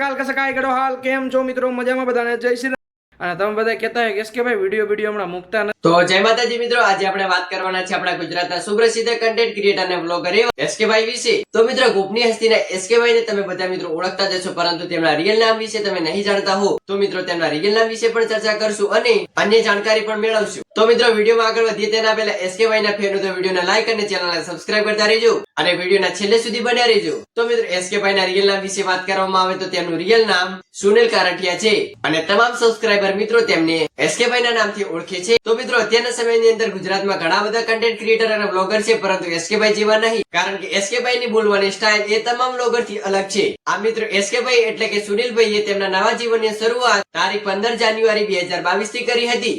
કાલ કસે કાય ગડો હાલ કેમ છો મિત્રો મજામાં બધાને જય શ્રી રામ અને તમે બધા કહેતા હે કે ભાઈ વિડિયો હમણાં મુકતા નથી તો જય માતાજી મિત્રો આજે આપણે વાત કરવાના છે આપણા ગુજરાતના સુપ્રસિદ્ધ કન્ટેન્ટ ક્રિએટર અને બ્લોગર એસકે ભાઈ વિશે। તો મિત્રો ગોપની હસ્તીના એસકે ભાઈ ને તમે બધા મિત્રો ઓળખતા જ છો પરંતુ તેમના રિયલ નામ વિશે તમે નહીં જાણતા હો તો મિત્રો તેમના રિયલ નામ વિશે પણ ચર્ચા કરશું અને અન્ય જાણકારી પણ મેળવશું। તો મિત્રો વિડીયોમાં આગળ વધીએ તેના પહેલા એસકે ભાઈ ના ફેન તો વિડીયોને લાઈક અને ચેનલને સબસ્ક્રાઇબ કરતા રહેજો અને વિડીયોના છેલ્લે સુધી બન્યા રહેજો। તો મિત્રો એસકે ભાઈ ના રિયલ નામ વિશે વાત કરવામાં આવે તો તેમનું રિયલ નામ સુનિલ કારઠિયા છે અને તમામ સબસ્ક્રાઇબર મિત્રો તેમને એસકે ભાઈ ના નામથી ઓળખે છે। તો મિત્રો અત્યારના સમયની અંદર ગુજરાતમાં ઘણા બધા કન્ટેન્ટ ક્રિએટર અને બ્લોગર છે પરંતુ એસકે ભાઈ જેવા નહીં કારણ કે એસકે ભાઈ ની બોલવાની સ્ટાઇલ એ તમામ બ્લોગર થી અલગ છે। આ મિત્રો એસકે ભાઈ એટલે કે સુનિલભાઈ એ તેમના નવા જીવનની શરૂઆત તારીખ 15 જાન્યુઆરી 2022 થી કરી હતી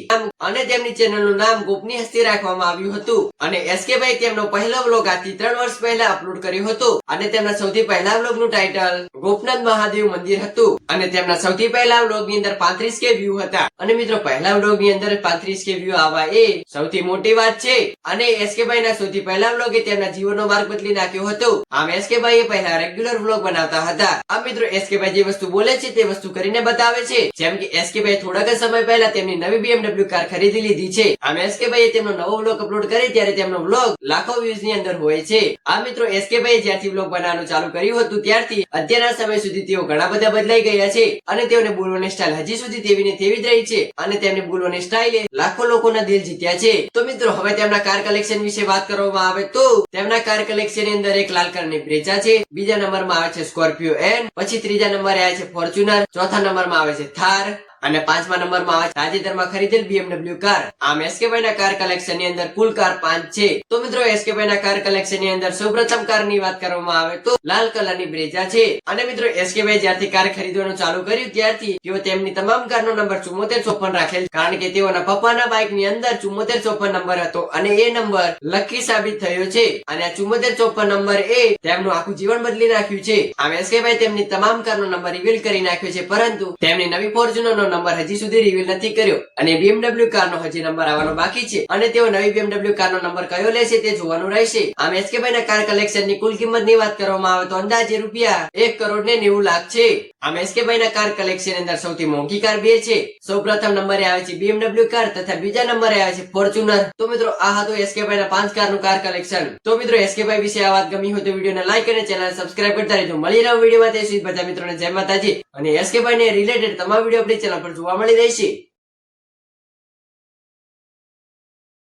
અને તેમની ચેનલનું નામ ગોપની હસ્તી રાખવામાં આવ્યું હતું અને એસકે ભાઈ તેમનો પહેલો વ્લોગ આજથી 3 વર્ષ પહેલા અપલોડ કર્યો હતો અને તેમના સૌથી પહેલા વ્લોગનું ટાઇટલ ગોપનાથ મહાદેવ મંદિર હતું અને તેમના સૌથી પહેલા વ્લોગની અંદર 35k વ્યૂ હતા અને મિત્રો પહેલા વ્લોગની અંદર 35k વ્યૂ આવવા એ સૌથી મોટી વાત છે અને એસકે ભાઈ ના સૌથી પહેલા વ્લોગે તેમના જીવનનો માર્ગ બદલી નાખ્યો હતો। આમ એસકે ભાઈ પહેલા રેગ્યુલર વ્લોગ બનાવતા હતા। આ મિત્રો એસકે ભાઈ જે વસ્તુ બોલે છે તે વસ્તુ કરીને બતાવે છે જેમ કે એસકે ભાઈ થોડાક સમય પહેલા તેમની નવી BMW કાર ખરીદી લીધી છે। આમ એસકે ભાઈ તેમનો નવો વ્લોગ અપલોડ કરે ત્યારે તેમનો વ્લોગ લાખો વ્યૂઝ ની અંદર હોય છે। આ મિત્રો એસકે ભાઈ જ્યારથી વ્લોગ બનાવવાનું ચાલુ કર્યું હતું ત્યારથી અત્યારના સમય સુધી તેઓ ઘણા બધા બદલાઈ ગયા છે અને તેઓને બોલવાની સ્ટાઇલ હજી સુધી તેવી ને તેવી જ રહી છે અને તેમની બોલવાની સ્ટાઇલે લાખો લોકોના દિલ જીત્યા છે। તો મિત્રો હવે તેમના કાર કલેક્શન વિશે વાત કરવામાં આવે તો તેમના કાર કલેક્શન ની અંદર એક લાલ કલરની બ્રેઝા છે, બીજા નંબરમાં આવે છે સ્કોર્પિયો એન, પછી ત્રીજા નંબરે આવે છે ફોર્ચ્યુનર, ચોથા નંબરમાં આવે છે થાર અને પાંચમા નંબરમાં આવે તાજેતરમાં ખરીદેલ BMW કાર। આમ એસકે ભાઈ ના કાર કલેક્શન ની અંદર કુલ કાર 5 છે। તો મિત્રો એસકે ભાઈ ના કાર કલેક્શન ની અંદર સૌપ્રથમ કાર ની વાત કરવામાં આવે તો લાલ કલરની બ્રેઝા છે અને મિત્રો એસકે ભાઈ જ્યારથી કાર ખરીદવાનું ચાલુ કર્યું ત્યારથી તેઓ તેમની તમામ કારનો નંબર 7454 રાખેલ કારણ કે તેઓના પપ્પાના બાઇક ની અંદર 7454 નંબર હતો અને એ નંબર લકી સાબિત થયો છે અને આ 7454 નંબર એ તેમનું આખું જીવન બદલી નાખ્યું છે। આમ એસકે ભાઈ તેમની તમામ કારનો નંબર રિવીલ કરી નાખ્યો છે પરંતુ તેમની નવી ફોર્ચ્યુનર નંબર હજી સુધી રિવીલ નથી કર્યો અને BMW કારનો હજી નંબર આવવાનો બાકી છે અને તેઓ નવી BMW કારનો નંબર કયો લેશે તે જોવાનું રહેશે। આમ એસકે ભાઈ ના કાર કલેક્શન ની કુલ કિંમત ની વાત કરવામાં આવે તો અંદાજે રૂપિયા 1 કરોડ ને 90 લાખ છે। આમ એસકે ભાઈ ના કાર કલેક્શન અંદર સૌથી મોંઘી કાર બે છે। સૌપ્રથમ નંબરે આવે છે BMW કાર તથા બીજા નંબરે આવે છે ફોર્ચ્યુનર। તો મિત્રો આ હતું એસકે ભાઈ ના 5 કાર નું કાર કલેક્શન। તો મિત્રો એસકે ભાઈ વિશે આ વાત ગમી હોય તો વિડીયોને લાઈક અને ચેનલ સબસ્ક્રાઇબ કરતા રહેજો। મળી રહ્યો વિડીયોમાં તે સુધી બધા મિત્રોને જય માતાજી અને એસકે ભાઈ ને રિલેટેડ તમામ વિડીયો આપણી ચેનલ પર જોવા મળી રહેશે।